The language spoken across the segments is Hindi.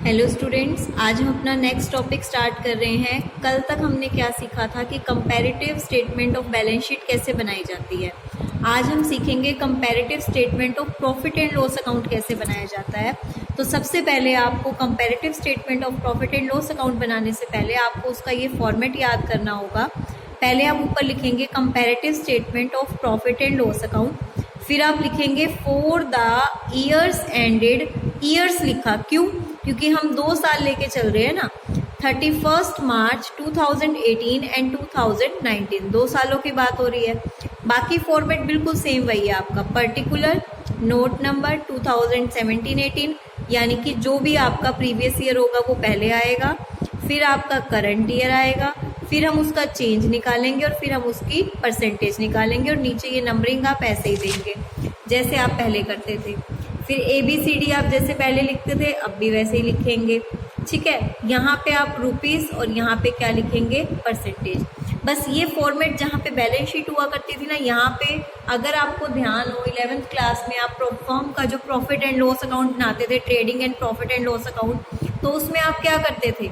हेलो स्टूडेंट्स, आज हम अपना नेक्स्ट टॉपिक स्टार्ट कर रहे हैं। कल तक हमने क्या सीखा था कि comparative statement of balance sheet कैसे बनाई जाती है। आज हम सीखेंगे comparative statement of profit and loss account कैसे बनाया जाता है। तो सबसे पहले आपको comparative statement of profit and loss account बनाने से पहले आपको उसका ये फॉर्मेट याद करना होगा। पहले आप ऊपर लिखेंगे comparative statement of profit and loss account, फिर आप लिखेंगे for the years ended. Years लिखा क्यों? क्योंकि हम 2 साल लेके चल रहे हैं ना, 31 मार्च 2018 एंड 2019, 2 सालों की बात हो रही है। बाकी फॉर्मेट बिल्कुल सेम वही है आपका। पर्टिकुलर, नोट नंबर 2017-18, यानी कि जो भी आपका प्रीवियस ईयर होगा वो पहले आएगा, फिर आपका करंट ईयर आएगा, फिर हम उसका चेंज निकालेंगे और फिर हम उसकी परसेंटेज निकालेंगे और नीचे ये नंबरिंग आप ऐसे ही देंगे जैसे आप पहले करते थे। फिर ABCD आप जैसे पहले लिखते थे अब भी वैसे ही लिखेंगे, ठीक है। यहाँ पे आप रुपीस और यहाँ पे क्या लिखेंगे, परसेंटेज। बस ये फॉर्मेट जहाँ पे बैलेंस शीट हुआ करती थी ना, यहाँ पे अगर आपको ध्यान हो 11th क्लास में आप फर्म का जो प्रॉफिट एंड लॉस अकाउंट बनाते थे, trading and profit and loss account, तो उसमें आप क्या करते थे,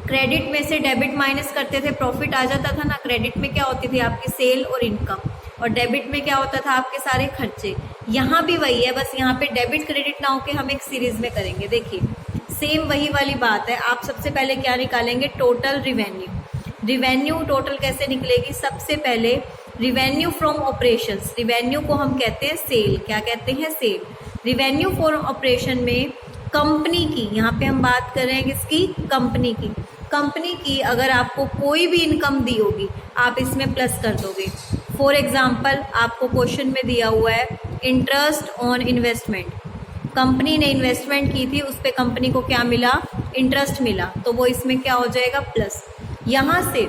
क्रेडिट में से डेबिट माइनस करते थे, प्रॉफिट आ जाता था ना। क्रेडिट में क्या होती थी आपकी सेल और इनकम, और डेबिट में क्या होता था आपके सारे खर्चे। यहाँ भी वही है, बस यहाँ पे डेबिट क्रेडिट ना होके हम एक सीरीज में करेंगे। देखिए सेम वही वाली बात है। आप सबसे पहले क्या निकालेंगे, टोटल रिवेन्यू। रिवेन्यू टोटल कैसे निकलेगी, सबसे पहले रिवेन्यू फ्रॉम ऑपरेशंस। रिवेन्यू को हम कहते हैं सेल, क्या कहते हैं, सेल। रिवेन्यू फ्रॉम ऑपरेशन में कंपनी की, यहाँ पे हम बात कर रहे हैं किसकी, कंपनी की। कंपनी की अगर आपको कोई भी इनकम दी होगी आप इसमें प्लस कर दोगे। फॉर एग्जाम्पल आपको क्वेश्चन में दिया हुआ है इंटरेस्ट ऑन इन्वेस्टमेंट। कंपनी ने इन्वेस्टमेंट की थी, उस पर कंपनी को क्या मिला, इंटरेस्ट मिला, तो वो इसमें क्या हो जाएगा, प्लस। यहाँ से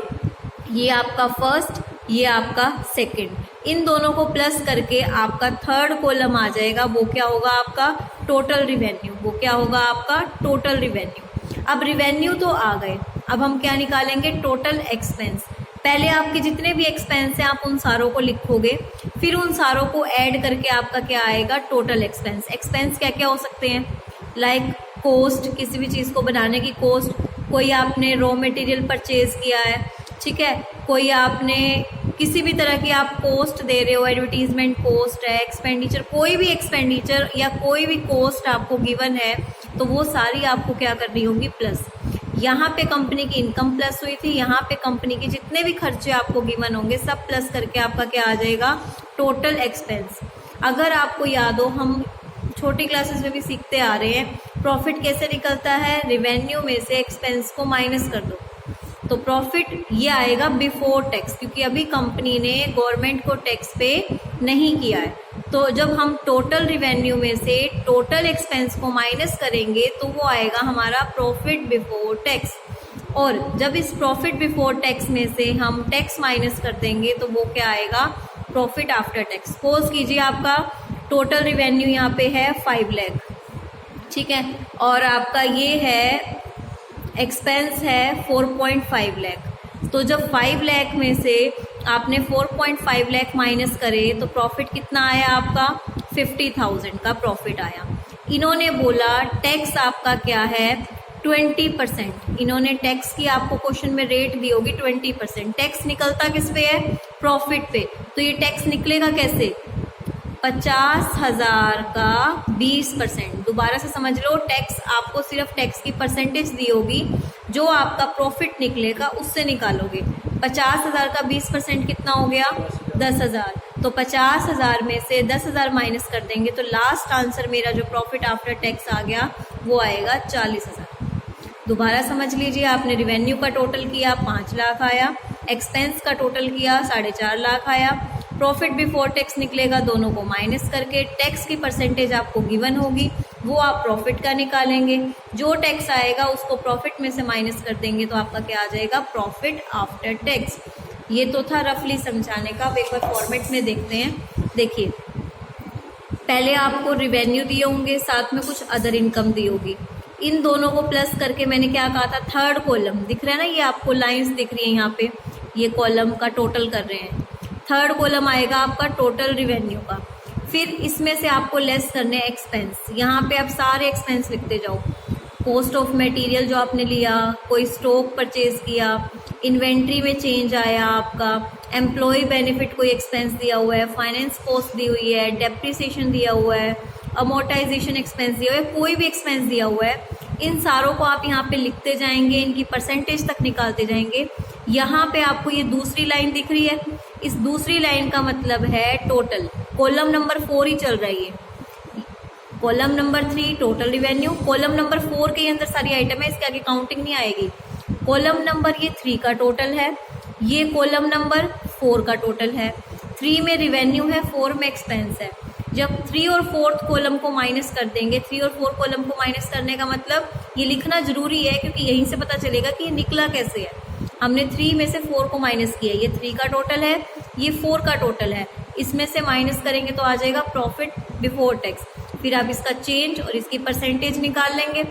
ये आपका फर्स्ट, ये आपका सेकंड, इन दोनों को प्लस करके आपका थर्ड कॉलम आ जाएगा, वो क्या होगा आपका टोटल रिवेन्यू। वो क्या होगा आपका टोटल रिवेन्यू। अब रिवेन्यू तो आ गए, अब हम क्या निकालेंगे, टोटल एक्सपेंस। पहले आपके जितने भी एक्सपेंस हैं आप उन सारों को लिखोगे, फिर उन सारों को ऐड करके आपका क्या आएगा, टोटल एक्सपेंस। एक्सपेंस क्या क्या हो सकते हैं, लाइक कॉस्ट, किसी भी चीज़ को बनाने की कॉस्ट, कोई आपने रॉ मटेरियल परचेज किया है, ठीक है, कोई आपने किसी भी तरह की आप कॉस्ट दे रहे हो, एडवर्टीजमेंट कॉस्ट है, एक्सपेंडिचर, कोई भी एक्सपेंडिचर या कोई भी कॉस्ट आपको गिवन है तो वो सारी आपको क्या करनी होगी, प्लस। यहाँ पे कंपनी की इनकम प्लस हुई थी, यहाँ पे कंपनी के जितने भी खर्चे आपको गिवन होंगे सब प्लस करके आपका क्या आ जाएगा, टोटल एक्सपेंस। अगर आपको याद हो, हम छोटी क्लासेस में भी सीखते आ रहे हैं, प्रॉफिट कैसे निकलता है, रिवेन्यू में से एक्सपेंस को माइनस कर दो तो प्रॉफिट ये आएगा बिफोर टैक्स, क्योंकि अभी कंपनी ने गवर्नमेंट को टैक्स पे नहीं किया है। तो जब हम टोटल रिवेन्यू में से टोटल एक्सपेंस को माइनस करेंगे तो वो आएगा हमारा प्रॉफिट बिफोर टैक्स। और जब इस प्रॉफिट बिफोर टैक्स में से हम टैक्स माइनस कर देंगे तो वो क्या आएगा, प्रॉफिट आफ्टर टैक्स। सपोज कीजिए आपका टोटल रिवेन्यू यहाँ पे है 5 लाख, ठीक है, और आपका ये है एक्सपेंस है 4.5 लाख। तो जब 5 लाख में से आपने 4.5 लाख माइनस करे तो प्रॉफिट कितना आया आपका, 50,000 का प्रॉफिट आया। इन्होंने बोला टैक्स आपका क्या है, 20%। इन्होंने टैक्स की आपको क्वेश्चन में रेट दी होगी 20%। टैक्स निकलता किस पे है, प्रॉफिट पे। तो ये टैक्स निकलेगा कैसे, 50,000 का 20%। दोबारा से समझ लो, टैक्स आपको सिर्फ टैक्स की परसेंटेज दी होगी, जो आपका प्रॉफिट निकलेगा उससे निकालोगे। 50,000 का 20% कितना हो गया, 10,000। तो 50,000 में से 10,000 माइनस कर देंगे तो लास्ट आंसर मेरा जो प्रॉफिट आफ्टर टैक्स आ गया वो आएगा 40,000। दोबारा समझ लीजिए, आपने रिवेन्यू का टोटल किया 5 लाख आया, एक्सपेंस का टोटल किया 4.5 लाख आया, प्रॉफिट बिफोर टैक्स निकलेगा, दोनों को माइनस करके टैक्स की परसेंटेज आपको गिवन होगी वो आप प्रॉफिट का निकालेंगे। जो टैक्स आएगा उसको प्रॉफिट में से माइनस कर देंगे तो आपका क्या आ जाएगा, प्रॉफिट आफ्टर टैक्स। ये तो था रफली समझाने का। अब एक बार फॉर्मेट में देखते हैं। देखिए पहले आपको रिवेन्यू दिए होंगे, साथ में कुछ अदर इनकम दी होगी, इन दोनों को प्लस करके मैंने क्या कहा था, थर्ड कॉलम दिख रहा है ना, ये आपको लाइंस दिख रही है यहाँ पे, ये कॉलम का टोटल कर रहे हैं। थर्ड कॉलम आएगा आपका टोटल रिवेन्यू का, फिर इसमें से आपको लेस करने एक्सपेंस। यहाँ पे आप सारे एक्सपेंस लिखते जाओ, कॉस्ट ऑफ मटेरियल जो आपने लिया, कोई स्टॉक परचेज किया, इन्वेंट्री में चेंज आया आपका, एम्प्लॉय बेनिफिट कोई एक्सपेंस दिया हुआ है, फाइनेंस कॉस्ट दी हुई है, डेप्रिसिएशन दिया हुआ है, अमोर्टाइजेशन एक्सपेंस दिया हुआ है, कोई भी एक्सपेंस दिया हुआ है, इन सारों को आप यहाँ पे लिखते जाएंगे, इनकी परसेंटेज तक निकालते जाएंगे। यहाँ पे आपको ये दूसरी लाइन दिख रही है, इस दूसरी लाइन का मतलब है टोटल। कॉलम नंबर 4 ही चल रही है, column number 3 total revenue, column number 4 के अंदर सारी आइटम है, इसके आगे काउंटिंग नहीं आएगी। कॉलम नंबर ये 3 का टोटल है, ये कॉलम नंबर 4 का टोटल है। 3 में रिवेन्यू है, 4 में एक्सपेंस है। जब 3 और 4th कॉलम को माइनस कर देंगे, 3 और 4 कॉलम को माइनस करने का मतलब ये लिखना जरूरी है, क्योंकि यहीं से पता चलेगा कि ये निकला कैसे है। हमने 3 में से 4 को माइनस किया, ये 3 का टोटल है, ये 4 का टोटल है, इसमें से माइनस करेंगे तो आ जाएगा प्रॉफिट बिफोर टैक्स। फिर आप इसका चेंज और इसकी परसेंटेज निकाल लेंगे।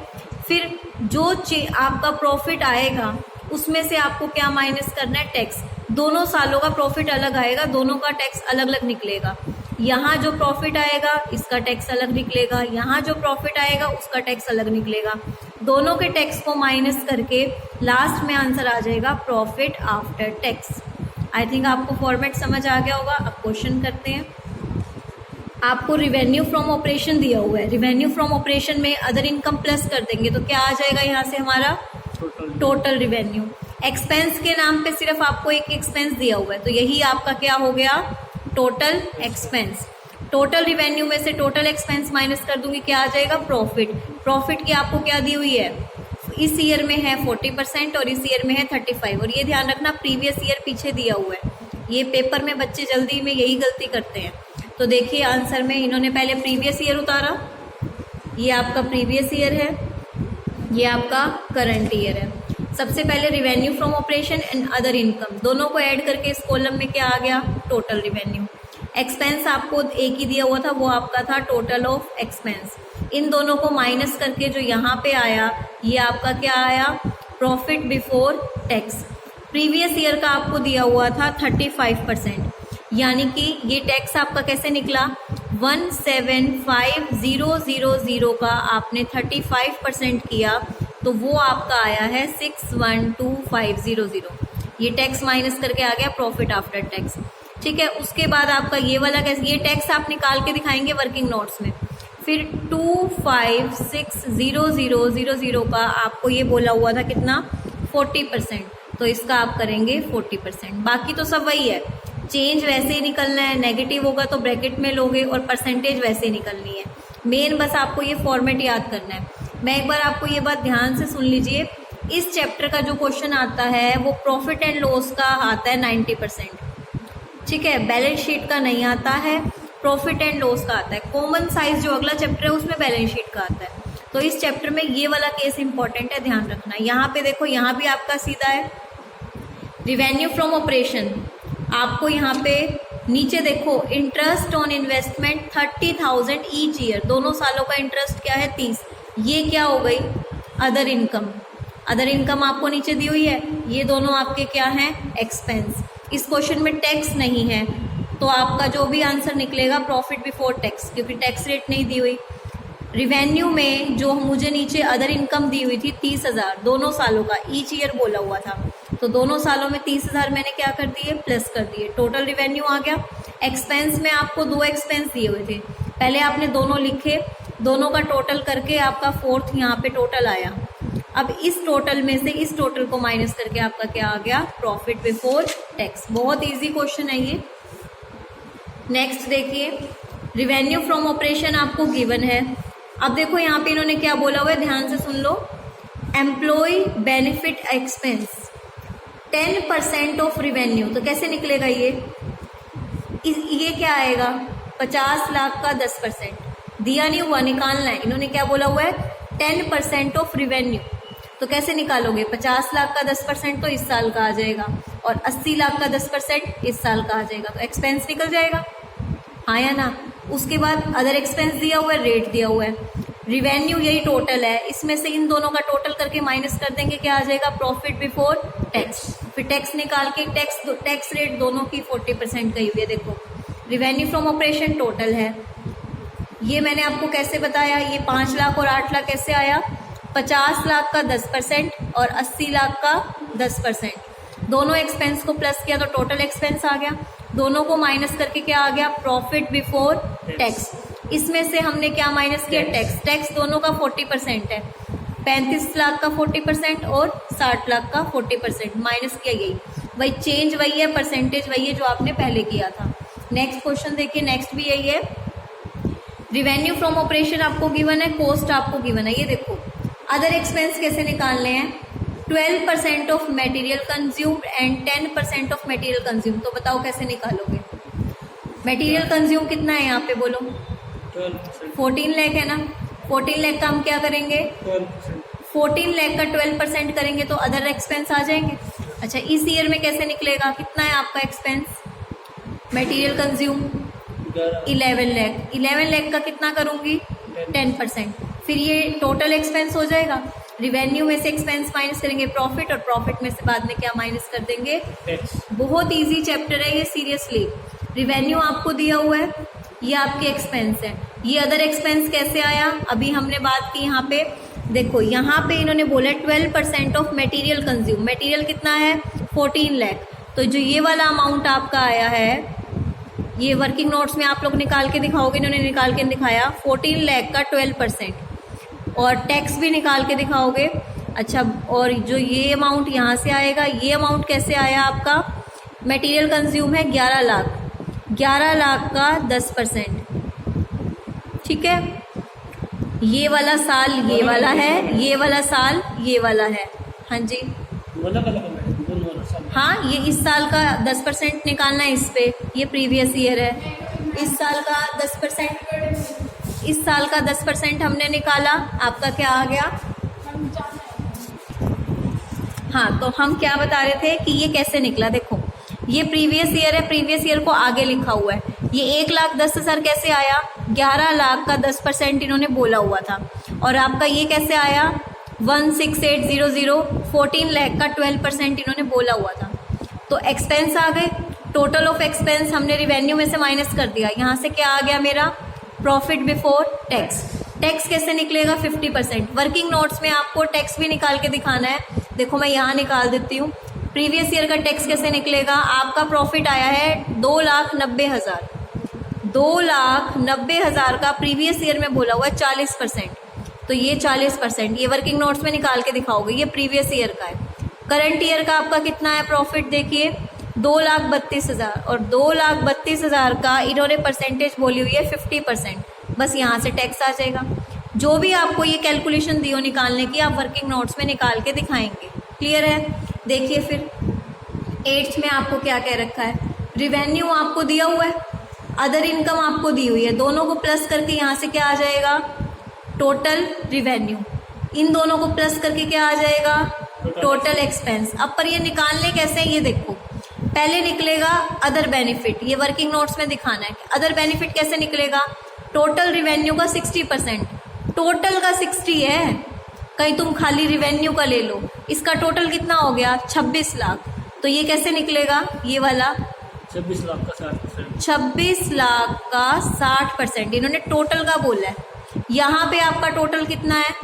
फिर जो आपका प्रॉफिट आएगा उसमें से आपको क्या माइनस करना है, टैक्स। दोनों सालों का प्रॉफिट अलग आएगा, दोनों का टैक्स अलग अलग निकलेगा। यहाँ जो प्रॉफिट आएगा इसका टैक्स अलग निकलेगा, यहाँ जो प्रॉफिट आएगा उसका टैक्स अलग निकलेगा। दोनों के टैक्स को माइनस करके लास्ट में आंसर आ जाएगा profit after tax. I think आपको फॉर्मेट समझ आ गया होगा। अब क्वेश्चन करते हैं। आपको रिवेन्यू फ्रॉम ऑपरेशन दिया हुआ है, रिवेन्यू फ्रॉम ऑपरेशन में अदर इनकम प्लस कर देंगे तो क्या आ जाएगा यहाँ से हमारा टोटल रिवेन्यू। एक्सपेंस के नाम पे सिर्फ आपको एक एक्सपेंस दिया हुआ है, तो यही आपका क्या हो गया, टोटल एक्सपेंस। टोटल रिवेन्यू में से टोटल एक्सपेंस माइनस कर दूंगी, क्या आ जाएगा प्रॉफिट। प्रॉफिट की आपको क्या दी हुई है, इस ईयर में है 40% और इस ईयर में है 35। और ये ध्यान रखना प्रीवियस ईयर पीछे दिया हुआ है, ये पेपर में बच्चे जल्दी में यही गलती करते हैं। तो देखिए आंसर में इन्होंने पहले प्रीवियस ईयर उतारा, ये आपका प्रीवियस ईयर है, ये आपका करंट ईयर है। सबसे पहले revenue from operation and other income दोनों को ऐड करके इस कॉलम में क्या आ गया, टोटल रिवेन्यू। एक्सपेंस आपको एक ही दिया हुआ था, वो आपका था टोटल ऑफ एक्सपेंस। इन दोनों को माइनस करके जो यहाँ पे आया ये आपका क्या आया, profit before tax. Previous year का आपको दिया हुआ था 35%, यानी कि ये टैक्स आपका कैसे निकला, 175,000 का आपने 35% किया तो वो आपका आया है 612500। ये टैक्स माइनस करके आ गया प्रॉफिट आफ्टर टैक्स। ठीक है, उसके बाद आपका ये वाला कैसे, ये टैक्स आप निकाल के दिखाएंगे वर्किंग नोट्स में। फिर 256000 का आपको ये बोला हुआ था कितना, 40%, तो इसका आप करेंगे 40%। बाकी तो सब वही है, चेंज वैसे ही निकलना है, नेगेटिव होगा तो ब्रैकेट में लोगे और परसेंटेज वैसे ही निकलनी है। मेन बस आपको ये फॉर्मेट याद करना है। मैं एक बार आपको ये बात ध्यान से सुन लीजिए, इस चैप्टर का जो क्वेश्चन आता है वो प्रॉफिट एंड लॉस का आता है 90%। ठीक है, बैलेंस शीट का नहीं आता है, प्रॉफिट एंड लॉस का आता है। कॉमन साइज जो अगला चैप्टर है उसमें बैलेंस शीट का आता है। तो इस चैप्टर में ये वाला केस इंपॉर्टेंट है, ध्यान रखना। यहाँ पे देखो, यहाँ भी आपका सीधा है रिवेन्यू फ्रॉम ऑपरेशन। आपको यहाँ पे नीचे देखो, interest on investment 30,000 each year, दोनों सालों का इंटरेस्ट क्या है 30। ये क्या हो गई, अदर इनकम। अदर इनकम आपको नीचे दी हुई है, ये दोनों आपके क्या हैं, एक्सपेंस। इस क्वेश्चन में टैक्स नहीं है तो आपका जो भी आंसर निकलेगा प्रॉफिट बिफोर टैक्स, क्योंकि टैक्स रेट नहीं दी हुई। रिवेन्यू में जो मुझे नीचे अदर इनकम दी हुई थी 30,000, दोनों सालों का ईच ईयर बोला हुआ था, तो दोनों सालों में 30,000 मैंने क्या कर दिए, प्लस कर दिए, टोटल रिवेन्यू आ गया। एक्सपेंस में आपको 2 एक्सपेंस दिए हुए थे, पहले आपने दोनों लिखे, दोनों का टोटल करके आपका 4th यहाँ पे टोटल आया। अब इस टोटल में से इस टोटल को माइनस करके आपका क्या आ गया, प्रॉफिट बिफोर टैक्स। बहुत इजी क्वेश्चन है ये। नेक्स्ट देखिए, रिवेन्यू फ्रॉम ऑपरेशन आपको गिवन है। अब देखो यहाँ पे इन्होंने क्या बोला हुआ है, ध्यान से सुन लो। Employ benefit expense 10% of revenue, तो कैसे निकलेगा ये क्या आएगा, 50 लाख का 10%। दिया नहीं हुआ, निकालना है। इन्होंने क्या बोला हुआ है, 10% ऑफ रिवेन्यू, तो कैसे निकालोगे, 50 लाख का 10% तो इस साल का आ जाएगा और 80 लाख का 10% इस साल का आ जाएगा, तो एक्सपेंस निकल जाएगा, हाँ या ना। उसके बाद अदर एक्सपेंस दिया हुआ है, रेट दिया हुआ है, रिवेन्यू यही टोटल है, इसमें से इन दोनों का टोटल करके माइनस कर देंगे, क्या आ जाएगा, प्रॉफिट बिफोर टैक्स। फिर टैक्स निकाल के टैक्स रेट दोनों की 40% गई हुई है। देखो, रिवेन्यू फ्रॉम ऑपरेशन टोटल है, ये मैंने आपको कैसे बताया, ये 5 लाख और 8 लाख कैसे आया, 50 लाख का 10% और 80 लाख का 10%। दोनों एक्सपेंस को प्लस किया तो टोटल एक्सपेंस आ गया, दोनों को माइनस करके क्या आ गया, प्रॉफिट बिफोर टैक्स। इसमें से हमने क्या माइनस किया, टैक्स। टैक्स दोनों का 40% है, 35 लाख का 40% और 60 लाख का 40%, माइनस किया। यही वही चेंज वही है, परसेंटेज वही है जो आपने पहले किया था। नेक्स्ट क्वेश्चन देखिए, नेक्स्ट भी यही है। रिवेन्यू फ्रॉम ऑपरेशन आपको गिवन है, कॉस्ट आपको गिवन है। ये देखो अदर एक्सपेंस कैसे निकालने हैं, 12% of material consumed and 10% of material consume. तो बताओ कैसे निकालोगे। मटेरियल कंज्यूम कितना है यहाँ पे बोलो, 14 लाख है ना। 14 लाख का हम क्या करेंगे, 14 लाख का 12% करेंगे तो अदर एक्सपेंस आ जाएंगे। अच्छा, इस ईयर में कैसे निकलेगा, कितना है आपका expense, material consume 11 lakh. 11 lakh का कितना करूंगी, 10%। फिर ये टोटल एक्सपेंस हो जाएगा। रिवेन्यू में से एक्सपेंस माइनस करेंगे प्रॉफिट, और प्रॉफिट में से बाद में क्या माइनस कर देंगे, टैक्स। बहुत इजी चैप्टर है ये, सीरियसली। रिवेन्यू आपको दिया हुआ है, ये आपके एक्सपेंस है। ये अदर एक्सपेंस कैसे आया, अभी हमने बात की। यहाँ पे देखो, यहाँ पे इन्होंने बोला 12% ऑफ मटेरियल कंज्यूम। मटेरियल कितना है, 14 लाख। तो जो ये वाला अमाउंट आपका आया है, ये वर्किंग नोट्स में आप लोग निकाल के दिखाओगे, इन्होंने निकाल के दिखाया 14 लाख का 12%, और टैक्स भी निकाल के दिखाओगे। अच्छा, और जो ये अमाउंट यहाँ से आएगा, ये अमाउंट कैसे आया आपका, मटेरियल कंज्यूम है 11 लाख, 11 लाख का 10%, ठीक है। ये वाला साल ये वाला है, ये वाला साल ये वाला है। हाँ जी, हाँ, ये इस साल का 10% निकालना है इस पे, ये प्रीवियस ईयर है। इस साल का 10%, इस साल का 10% हमने निकाला, आपका क्या आ गया। हाँ, तो हम क्या बता रहे थे कि ये कैसे निकला। देखो, ये प्रीवियस ईयर है, प्रीवियस ईयर को आगे लिखा हुआ है। ये 1,10,000 कैसे आया, 11 लाख का 10% इन्होंने बोला हुआ था। और आपका ये कैसे आया, 16800, 14 लाख का 12% इन्होंने बोला हुआ था। तो एक्सपेंस आ गए, टोटल ऑफ एक्सपेंस हमने रिवेन्यू में से माइनस कर दिया। यहाँ से क्या आ गया मेरा, प्रॉफिट बिफोर टैक्स। टैक्स कैसे निकलेगा, 50%। वर्किंग नोट्स में आपको टैक्स भी निकाल के दिखाना है। देखो मैं यहाँ निकाल देती हूँ। प्रीवियस ईयर का टैक्स कैसे निकलेगा, आपका प्रॉफिट आया है 2,90,000, 2,90,000 का प्रीवियस ईयर में बोला हुआ है 40%, तो ये 40%, ये वर्किंग नोट्स में निकाल के दिखाओगे। ये प्रीवियस ईयर का है। करंट ईयर का आपका कितना है प्रॉफिट, देखिए 2,32,000, और 2,32,000 का इन्होंने परसेंटेज बोली हुई है 50%। बस यहाँ से टैक्स आ जाएगा। जो भी आपको ये कैलकुलेशन दी हो निकालने की, आप वर्किंग नोट्स में निकाल के दिखाएंगे। क्लियर है। देखिए फिर 8th में आपको क्या कह रखा है, रिवेन्यू आपको दिया हुआ है, अदर इनकम आपको दी हुई है, दोनों को प्लस करके यहाँ से क्या आ जाएगा, टोटल रिवेन्यू। इन दोनों को प्लस करके क्या आ जाएगा, टोटल एक्सपेंस। अब पर ये निकालने कैसे हैं, ये देखो। पहले निकलेगा अदर बेनिफिट, ये वर्किंग नोट्स में दिखाना है। अदर बेनिफिट कैसे निकलेगा, टोटल रिवेन्यू का 60%, टोटल का 60 है, कहीं तुम खाली रिवेन्यू का ले लो। इसका टोटल कितना हो गया, 26 लाख। तो ये कैसे निकलेगा, ये वाला 26 लाख का 60%, 26 लाख का 60%, इन्होंने टोटल का बोला है। यहाँ पे आपका टोटल कितना है,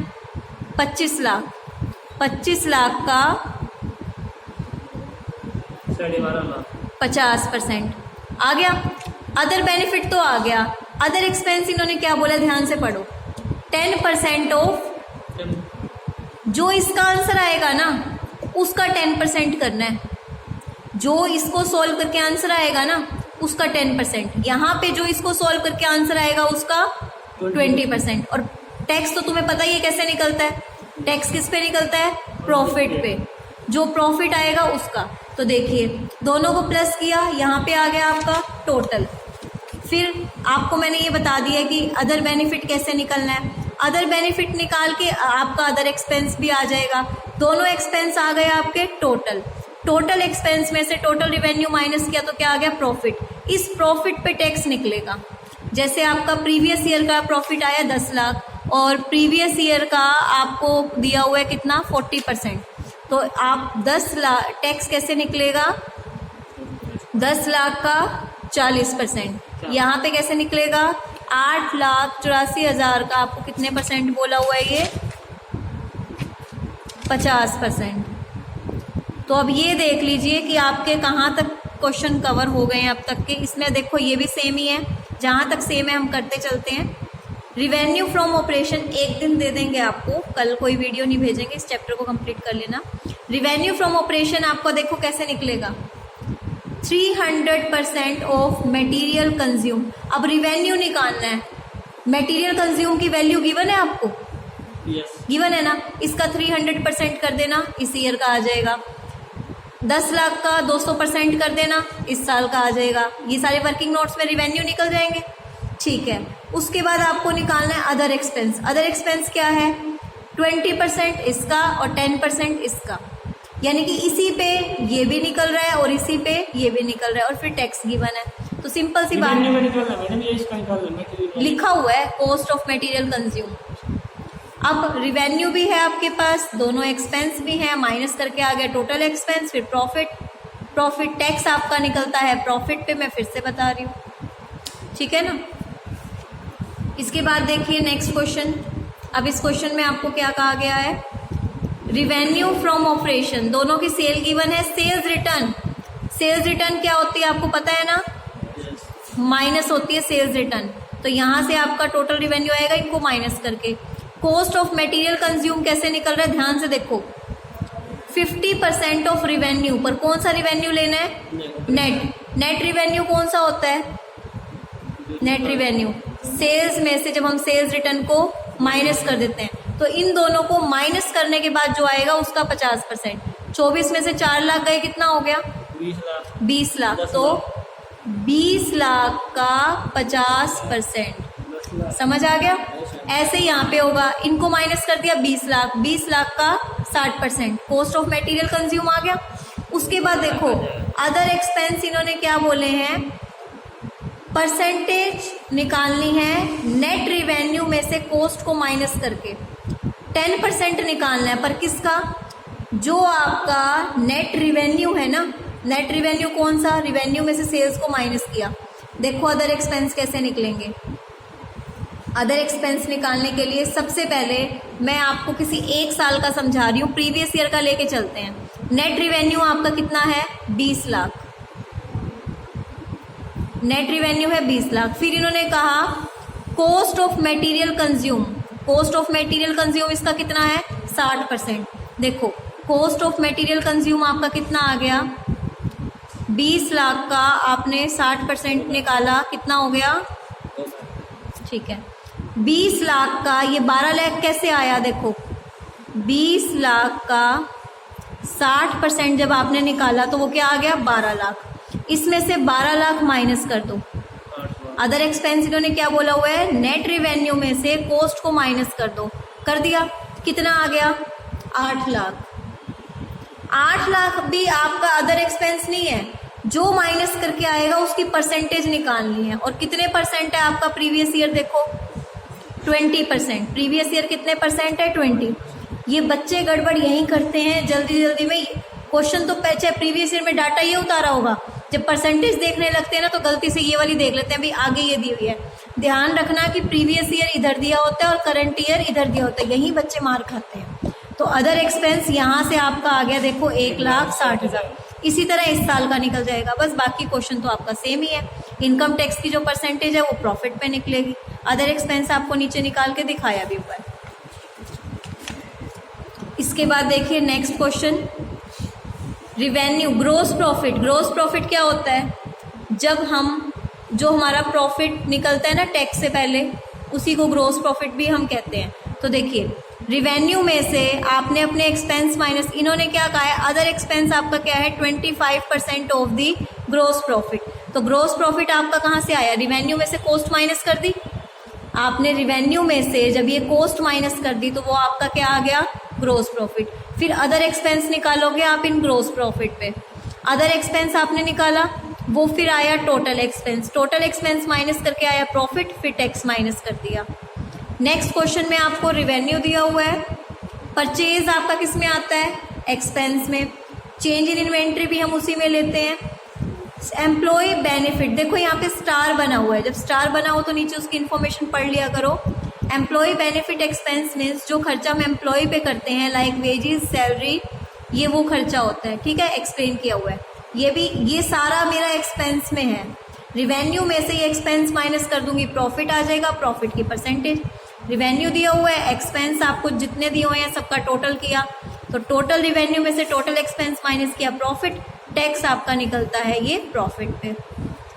25 लाख, 25 लाख का 12.5 लाख, 50% आ गया। अदर बेनिफिट तो आ गया। अदर एक्सपेंस इन्होंने क्या बोला, ध्यान से पढ़ो, 10% ऑफ, जो इसका आंसर आएगा ना उसका 10% करना है। जो इसको सॉल्व करके आंसर आएगा ना उसका 10%, यहाँ पे जो इसको सॉल्व करके आंसर आएगा उसका 20%। और टैक्स तो तुम्हें पता ही है कैसे निकलता है, टैक्स किस पे निकलता है, प्रॉफिट पे, जो प्रॉफिट आएगा उसका। तो देखिए दोनों को प्लस किया, यहाँ पे आ गया आपका टोटल। फिर आपको मैंने ये बता दिया कि अदर बेनिफिट कैसे निकलना है। अदर बेनिफिट निकाल के आपका अदर एक्सपेंस भी आ जाएगा। दोनों एक्सपेंस आ गए आपके टोटल। टोटल एक्सपेंस में से टोटल रिवेन्यू माइनस किया तो क्या आ गया, प्रॉफिट। इस प्रॉफिट पे टैक्स निकलेगा। जैसे आपका प्रीवियस ईयर का प्रॉफिट आया 10 लाख और प्रीवियस ईयर का आपको दिया हुआ है कितना, 40%। तो आप 10 लाख, टैक्स कैसे निकलेगा, 10 लाख का 40%। यहाँ पे कैसे निकलेगा, 8,84,000 का आपको कितने परसेंट बोला हुआ है, ये 50%। तो अब ये देख लीजिए कि आपके कहाँ तक क्वेश्चन कवर हो गए हैं अब तक के। इसमें देखो ये भी सेम ही है, जहाँ तक सेम है हम करते चलते हैं। रिवेन्यू फ्रॉम ऑपरेशन एक दिन दे देंगे आपको, कल कोई वीडियो नहीं भेजेंगे, इस चैप्टर को कंप्लीट कर लेना। रिवेन्यू फ्रॉम ऑपरेशन आपको देखो कैसे निकलेगा, 300% ऑफ मटेरियल कंज्यूम। अब रिवेन्यू निकालना है, मटेरियल कंज्यूम की वैल्यू गिवन है आपको, यस गिवन है ना, इसका 300% कर देना, इस ईयर का आ जाएगा। 10 लाख का 200% कर देना, इस साल का आ जाएगा। ये सारे वर्किंग नोट्स में रिवेन्यू निकल जाएंगे, ठीक है। उसके बाद आपको निकालना है अदर एक्सपेंस। अदर एक्सपेंस क्या है, 20% इसका और 10% इसका, यानी कि इसी पे ये भी निकल रहा है और इसी पे ये भी निकल रहा है, और फिर टैक्स गिवन है। तो सिंपल सी बात रिवेन्यू में निकालना मैडम, ये इसका निकालना मटेरियल लिखा हुआ है, कॉस्ट ऑफ मटेरियल कंज्यूम। अब रिवेन्यू भी है आपके पास, दोनों एक्सपेंस भी हैं, माइनस करके आ गया टोटल एक्सपेंस, फिर प्रॉफिट टैक्स आपका निकलता है प्रॉफिट पे, मैं फिर से बता रही हूँ, ठीक है ना। इसके बाद देखिए नेक्स्ट क्वेश्चन। अब इस क्वेश्चन में आपको क्या कहा गया है, रिवेन्यू फ्रॉम ऑपरेशन, दोनों की सेल गिवन है। सेल्स रिटर्न, सेल्स रिटर्न क्या होती है आपको पता है ना, माइनस होती है सेल्स रिटर्न। तो यहाँ से आपका टोटल रिवेन्यू आएगा इनको माइनस करके। कॉस्ट ऑफ मटेरियल कंज्यूम कैसे निकल रहा है, ध्यान से देखो, 50% ऑफ रिवेन्यू पर कौन सा रिवेन्यू लेना है, नेट रिवेन्यू कौन सा होता है, नेट रिवेन्यू। सेल्स में से जब हम सेल्स रिटर्न को माइनस कर देते हैं, तो इन दोनों को माइनस करने के बाद जो आएगा उसका 50%। 24 में से 4 लाख गए, कितना हो गया, 20 लाख। तो 20 लाख का 50%, समझ आ गया। ऐसे ही यहाँ पे होगा, इनको माइनस कर दिया 20 लाख, 20 लाख का 60%, कॉस्ट ऑफ मटेरियल कंज्यूम आ गया। उसके बाद देखो अदर एक्सपेंस, इन्होंने क्या बोले हैं, परसेंटेज निकालनी है नेट रिवेन्यू में से कॉस्ट को माइनस करके। 10% निकालना है, पर किसका, जो आपका नेट रिवेन्यू है ना, नेट रिवेन्यू कौन सा, रिवेन्यू में से सेल्स को माइनस किया। देखो अदर एक्सपेंस कैसे निकलेंगे। अदर एक्सपेंस निकालने के लिए सबसे पहले मैं आपको किसी एक साल का समझा रही हूँ, प्रीवियस ईयर का लेके चलते हैं। नेट रिवेन्यू आपका कितना है, 20 लाख, नेट रिवेन्यू है 20 लाख। फिर इन्होंने कहा cost of material consume, cost of material consume इसका कितना है, 60%। देखो कॉस्ट ऑफ मटेरियल कंज्यूम आपका कितना आ गया, 20 लाख का आपने 60% निकाला, कितना हो गया, ठीक है। 20 लाख का ये 12 लाख कैसे आया, देखो 20 लाख का 60% जब आपने निकाला तो वो क्या आ गया, 12 लाख। इसमें से 12 लाख माइनस कर दो। अदर एक्सपेंस इन्होंने क्या बोला हुआ है, नेट रिवेन्यू में से कॉस्ट को माइनस कर दो, कर दिया, कितना आ गया, 8 लाख। 8 लाख भी आपका अदर एक्सपेंस नहीं है, जो माइनस करके आएगा उसकी परसेंटेज निकालनी है। और कितने परसेंट है आपका प्रीवियस ईयर, देखो 20%। प्रीवियस ईयर कितने परसेंट है, 20। ये बच्चे गड़बड़ यही करते हैं जल्दी जल्दी में। क्वेश्चन तो चाहे प्रीवियस ईयर में डाटा ये उतारा होगा, जब परसेंटेज देखने लगते हैं ना तो गलती से ये वाली देख लेते हैं, भाई आगे ये दी हुई है। ध्यान रखना कि प्रीवियस ईयर इधर दिया होता है और करंट ईयर इधर दिया होता है, यही बच्चे मार खाते हैं। तो अदर एक्सपेंस यहाँ से आपका आ गया, देखो 1,60,000। इसी तरह इस साल का निकल जाएगा, बस बाकी क्वेश्चन तो आपका सेम ही है। इनकम टैक्स की जो परसेंटेज है वो प्रॉफिट पे निकलेगी। अदर एक्सपेंस आपको नीचे निकाल के दिखाया भी हुआ है। इसके बाद देखिए next question, revenue gross profit. Gross profit क्या होता है, जब हम जो हमारा प्रॉफिट निकलता है ना टैक्स से पहले, उसी को ग्रोस प्रॉफिट भी हम कहते हैं। तो देखिए रिवेन्यू में से आपने अपने एक्सपेंस माइनस, इन्होंने क्या कहा है, अदर एक्सपेंस आपका क्या है, 25% ऑफ दी ग्रोस प्रॉफिट। तो ग्रोस प्रॉफिट आपका कहाँ से आया, रिवेन्यू में से कॉस्ट माइनस कर दी आपने। रिवेन्यू में से जब ये कॉस्ट माइनस कर दी तो वो आपका क्या आ गया, ग्रोस प्रॉफिट। फिर अदर एक्सपेंस निकालोगे आप इन ग्रोस प्रॉफिट पे। अदर एक्सपेंस आपने निकाला, वो फिर आया total expense. Total expense minus करके आया प्रॉफिट, फिर टैक्स माइनस कर दिया। नेक्स्ट क्वेश्चन में आपको रिवेन्यू दिया हुआ है। परचेज आपका किस में आता है, एक्सपेंस में। चेंज इन इन्वेंट्री भी हम उसी में लेते हैं। एम्प्लॉय बेनिफिट, देखो यहाँ पे स्टार बना हुआ है, जब स्टार बना हो तो नीचे उसकी इन्फॉर्मेशन पढ़ लिया करो। एम्प्लॉय बेनिफिट एक्सपेंस मीन्स जो खर्चा हम एम्प्लॉय पे करते हैं, लाइक वेजेस, सैलरी, ये वो खर्चा होता है, ठीक है, एक्सप्लेन किया हुआ है। ये सारा मेरा एक्सपेंस में है। रिवेन्यू में से ये एक्सपेंस माइनस कर दूंगी, प्रॉफिट आ जाएगा, प्रॉफिट की परसेंटेज। रिवेन्यू दिया हुआ है, एक्सपेंस आपको जितने दिए हुए हैं सबका टोटल किया, तो टोटल रिवेन्यू में से टोटल एक्सपेंस माइनस किया, प्रॉफिट, टैक्स आपका निकलता है ये प्रॉफिट पे।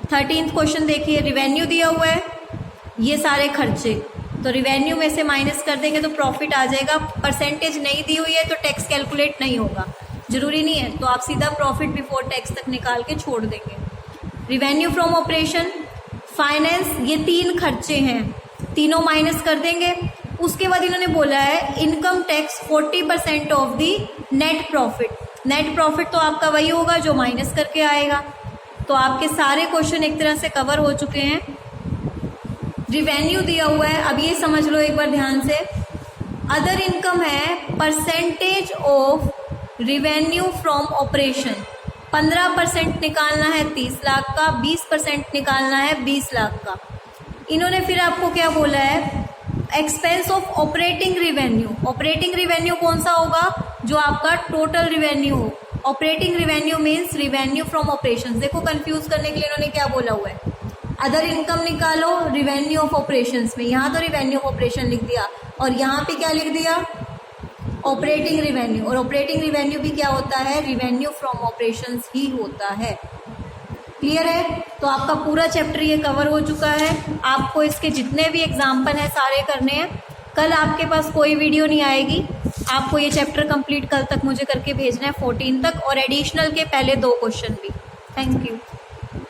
13th क्वेश्चन देखिए, रिवेन्यू दिया हुआ है, ये सारे खर्चे, तो रिवेन्यू में से माइनस कर देंगे तो प्रॉफिट आ जाएगा। परसेंटेज नहीं दी हुई है तो टैक्स कैलकुलेट नहीं होगा, जरूरी नहीं है, तो आप सीधा प्रॉफिट बिफोर टैक्स तक निकाल के छोड़ देंगे। रिवेन्यू फ्रॉम ऑपरेशन, फाइनेंस, ये 3 खर्चे हैं, तीनों माइनस कर देंगे। उसके बाद इन्होंने बोला है income tax 40% of the net profit. Net profit तो आपका वही होगा जो माइनस करके आएगा। तो आपके सारे क्वेश्चन एक तरह से कवर हो चुके हैं। रिवेन्यू दिया हुआ है, अब ये समझ लो एक बार ध्यान से, अदर इनकम है percentage of revenue from operation, 15% निकालना है 30 लाख का, 20% निकालना है 20 लाख का। इन्होंने फिर आपको क्या बोला है, expense of operating revenue. Operating revenue कौन सा होगा, जो आपका टोटल रिवेन्यू हो। Operating revenue means revenue from operation. देखो कंफ्यूज करने के लिए इन्होंने क्या बोला हुआ है, अदर इनकम निकालो रिवेन्यू ऑफ ऑपरेशंस में, यहाँ तो रिवेन्यू ऑफ ऑपरेशन लिख दिया और यहाँ पे क्या लिख दिया, ऑपरेटिंग रिवेन्यू। और ऑपरेटिंग रिवेन्यू भी क्या होता है, रिवेन्यू फ्रॉम ऑपरेशंस ही होता है। क्लियर है? तो आपका पूरा चैप्टर ये कवर हो चुका है। आपको इसके जितने भी एग्जाम्पल हैं सारे करने हैं। कल आपके पास कोई वीडियो नहीं आएगी, आपको ये चैप्टर कंप्लीट कल तक मुझे करके भेजना है 14 तक, और एडिशनल के पहले 2 क्वेश्चन भी। Thank you.